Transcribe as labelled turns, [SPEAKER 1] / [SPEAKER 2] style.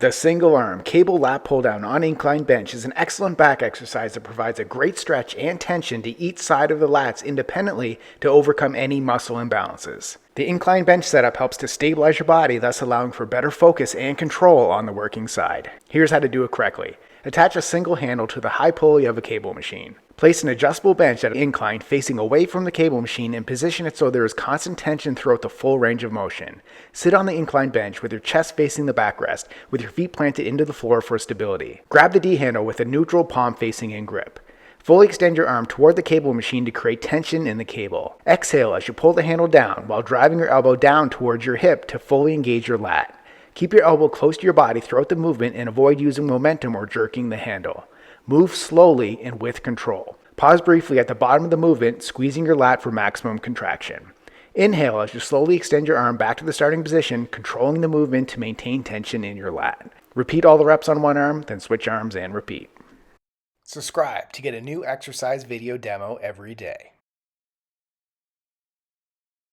[SPEAKER 1] The single arm cable lat pull down on incline bench is an excellent back exercise that provides a great stretch and tension to each side of the lats independently to overcome any muscle imbalances. The incline bench setup helps to stabilize your body, thus allowing for better focus and control on the working side. Here's how to do it correctly. Attach a single handle to the high pulley of a cable machine. Place an adjustable bench at an incline facing away from the cable machine and position it so there is constant tension throughout the full range of motion. Sit on the incline bench with your chest facing the backrest, with your feet planted into the floor for stability. Grab the D handle with a neutral palm facing in grip. Fully extend your arm toward the cable machine to create tension in the cable. Exhale as you pull the handle down while driving your elbow down towards your hip to fully engage your lat. Keep your elbow close to your body throughout the movement and avoid using momentum or jerking the handle. Move slowly and with control. Pause briefly at the bottom of the movement, squeezing your lat for maximum contraction. Inhale as you slowly extend your arm back to the starting position, controlling the movement to maintain tension in your lat. Repeat all the reps on one arm, then switch arms and repeat. Subscribe to get a new exercise video demo every day.